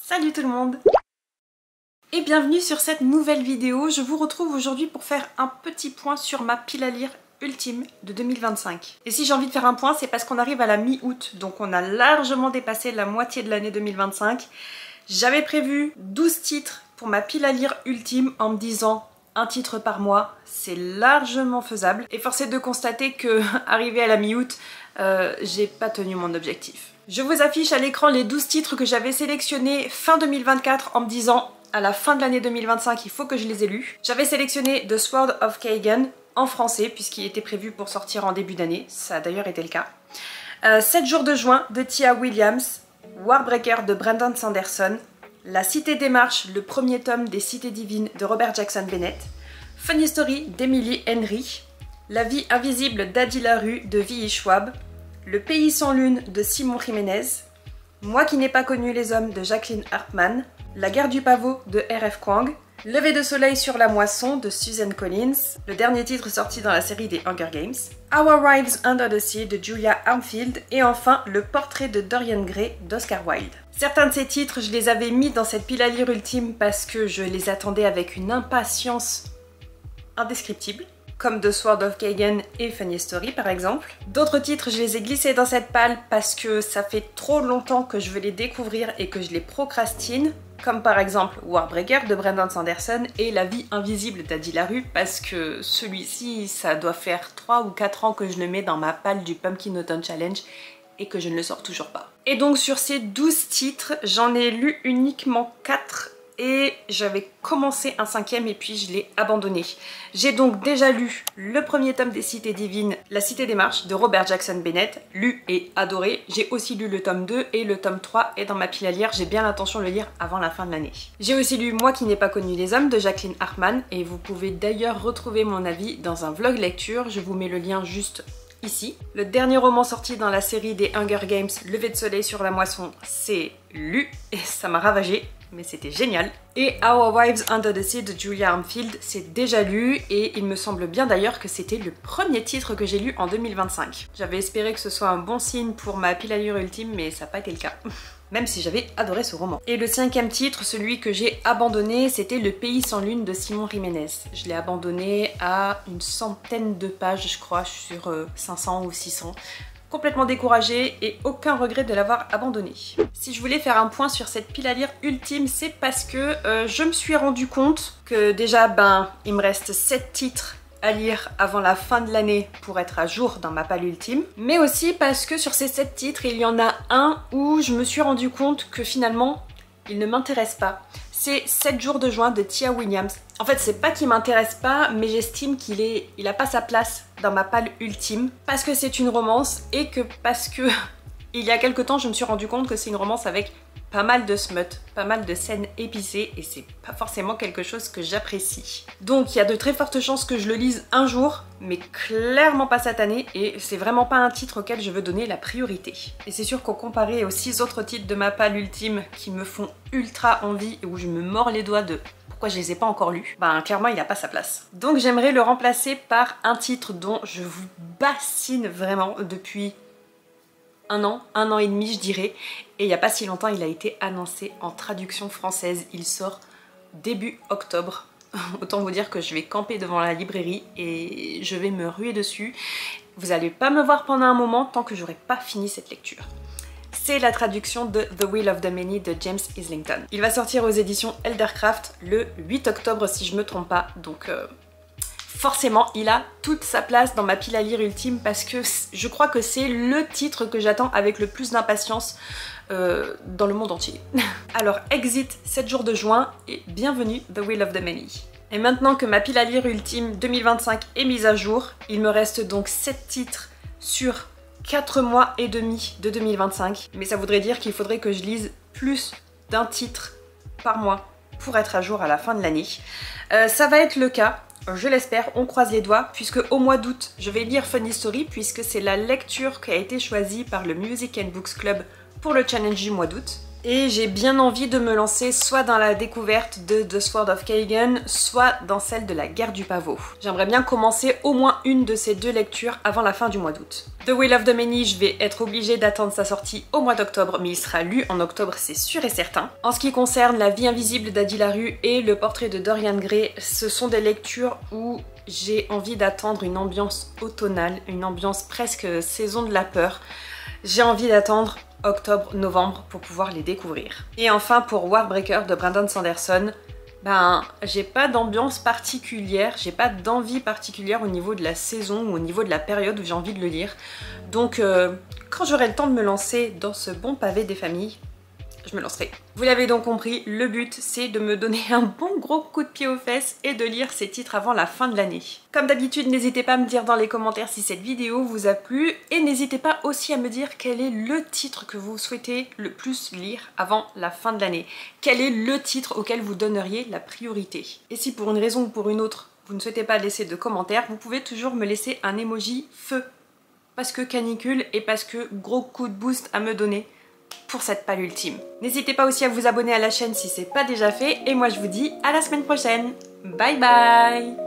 Salut tout le monde et bienvenue sur cette nouvelle vidéo. Je vous retrouve aujourd'hui pour faire un petit point sur ma pile à lire ultime de 2025. Et si j'ai envie de faire un point, c'est parce qu'on arrive à la mi-août, donc on a largement dépassé la moitié de l'année 2025. J'avais prévu 12 titres pour ma pile à lire ultime en me disant un titre par mois, c'est largement faisable. Et force est de constater que, arrivé à la mi-août, j'ai pas tenu mon objectif. Je vous affiche à l'écran les 12 titres que j'avais sélectionnés fin 2024 en me disant à la fin de l'année 2025 il faut que je les ai lus. J'avais sélectionné The Sword of Kagan en français puisqu'il était prévu pour sortir en début d'année, ça a d'ailleurs été le cas. 7 jours de juin de Tia Williams, Warbreaker de Brandon Sanderson, La Cité des Marches, le premier tome des Cités Divines de Robert Jackson Bennett, Funny Story d'Emily Henry, La Vie Invisible d'Adi Larue de V.E. Schwab, Le Pays sans Lune de Simon Jiménez, Moi qui n'ai pas connu les hommes de Jacqueline Hartman, La Guerre du Pavot de R.F. Kuang, Lever de soleil sur la moisson de Susan Collins, le dernier titre sorti dans la série des Hunger Games, Our Wives Under the Sea de Julia Armfield et enfin Le Portrait de Dorian Gray d'Oscar Wilde. Certains de ces titres, je les avais mis dans cette pile à lire ultime parce que je les attendais avec une impatience indescriptible, comme The Sword of Kagan et Funny Story par exemple. D'autres titres, je les ai glissés dans cette palle parce que ça fait trop longtemps que je veux les découvrir et que je les procrastine, comme par exemple Warbreaker de Brandon Sanderson et La Vie Invisible d'Adi Larue parce que celui-ci, ça doit faire 3 ou 4 ans que je le mets dans ma palle du Pumpkin Autumn Challenge et que je ne le sors toujours pas. Et donc sur ces 12 titres, j'en ai lu uniquement 4 et j'avais commencé un 5e et puis je l'ai abandonné. J'ai donc déjà lu le premier tome des Cités Divines, La Cité des Marches de Robert Jackson Bennett, lu et adoré. J'ai aussi lu le tome 2 et le tome 3 est dans ma pile à lire, j'ai bien l'intention de le lire avant la fin de l'année. J'ai aussi lu Moi qui n'ai pas connu les hommes de Jacqueline Hartman et vous pouvez d'ailleurs retrouver mon avis dans un vlog lecture, je vous mets le lien juste ici. Le dernier roman sorti dans la série des Hunger Games, Lever de soleil sur la moisson, c'est lu et ça m'a ravagé, mais c'était génial. Et Our Wives Under the Sea de Julia Armfield, c'est déjà lu et il me semble bien d'ailleurs que c'était le premier titre que j'ai lu en 2025. J'avais espéré que ce soit un bon signe pour ma pile à lire ultime, mais ça n'a pas été le cas. Même si j'avais adoré ce roman. Et le 5e titre, celui que j'ai abandonné, c'était Le Pays sans Lune de Simon Jiménez. Je l'ai abandonné à une centaine de pages, je crois, sur 500 ou 600. Complètement découragée et aucun regret de l'avoir abandonné. Si je voulais faire un point sur cette pile à lire ultime, c'est parce que je me suis rendu compte que déjà, il me reste 7 titres à lire avant la fin de l'année pour être à jour dans ma palle ultime, mais aussi parce que sur ces 7 titres, il y en a un où je me suis rendu compte que finalement, il ne m'intéresse pas. C'est 7 jours de juin de Tia Williams. En fait, c'est pas qu'il m'intéresse pas, mais j'estime qu'il a pas sa place dans ma palle ultime, parce que c'est une romance et que parce que il y a quelque temps, je me suis rendu compte que c'est une romance avec pas mal de smut, pas mal de scènes épicées et c'est pas forcément quelque chose que j'apprécie. Donc il y a de très fortes chances que je le lise un jour, mais clairement pas cette année et c'est vraiment pas un titre auquel je veux donner la priorité. Et c'est sûr qu'au comparé aux 6 autres titres de ma palle ultime qui me font ultra envie et où je me mords les doigts de pourquoi je les ai pas encore lus, clairement il a pas sa place. Donc j'aimerais le remplacer par un titre dont je vous bassine vraiment depuis un an et demi je dirais, et il n'y a pas si longtemps il a été annoncé en traduction française, il sort début octobre. Autant vous dire que je vais camper devant la librairie et je vais me ruer dessus. Vous n'allez pas me voir pendant un moment tant que j'aurai pas fini cette lecture. C'est la traduction de The Will of the Many de James Islington. Il va sortir aux éditions Eldercraft le 8 octobre si je me trompe pas, donc forcément, il a toute sa place dans ma pile à lire ultime parce que je crois que c'est le titre que j'attends avec le plus d'impatience dans le monde entier. Alors, exit 7 jours de juin et bienvenue The Will of the Many. Et maintenant que ma pile à lire ultime 2025 est mise à jour, il me reste donc 7 titres sur 4 mois et demi de 2025. Mais ça voudrait dire qu'il faudrait que je lise plus d'un titre par mois pour être à jour à la fin de l'année. Ça va être le cas. Je l'espère, on croise les doigts, puisque au mois d'août, je vais lire Funny Story, puisque c'est la lecture qui a été choisie par le Music and Books Club pour le challenge du mois d'août. Et j'ai bien envie de me lancer soit dans la découverte de The Sword of Kagan, soit dans celle de la Guerre du Pavot. J'aimerais bien commencer au moins une de ces deux lectures avant la fin du mois d'août. The Will of the Many, je vais être obligée d'attendre sa sortie au mois d'octobre, mais il sera lu en octobre, c'est sûr et certain. En ce qui concerne La Vie invisible d'Adi Larue et Le Portrait de Dorian Gray, ce sont des lectures où j'ai envie d'attendre une ambiance automnale, une ambiance presque saison de la peur. J'ai envie d'attendre octobre-novembre pour pouvoir les découvrir. Et enfin pour Warbreaker de Brandon Sanderson, j'ai pas d'ambiance particulière, j'ai pas d'envie particulière au niveau de la saison ou au niveau de la période où j'ai envie de le lire. Donc quand j'aurai le temps de me lancer dans ce bon pavé des familles, je me lancerai. Vous l'avez donc compris, le but c'est de me donner un bon gros coup de pied aux fesses et de lire ces titres avant la fin de l'année. Comme d'habitude, n'hésitez pas à me dire dans les commentaires si cette vidéo vous a plu et n'hésitez pas aussi à me dire quel est le titre que vous souhaitez le plus lire avant la fin de l'année. Quel est le titre auquel vous donneriez la priorité. Et si pour une raison ou pour une autre, vous ne souhaitez pas laisser de commentaires, vous pouvez toujours me laisser un emoji feu. Parce que canicule et parce que gros coup de boost à me donner pour cette palle ultime. N'hésitez pas aussi à vous abonner à la chaîne si c'est pas déjà fait et moi je vous dis à la semaine prochaine. Bye bye.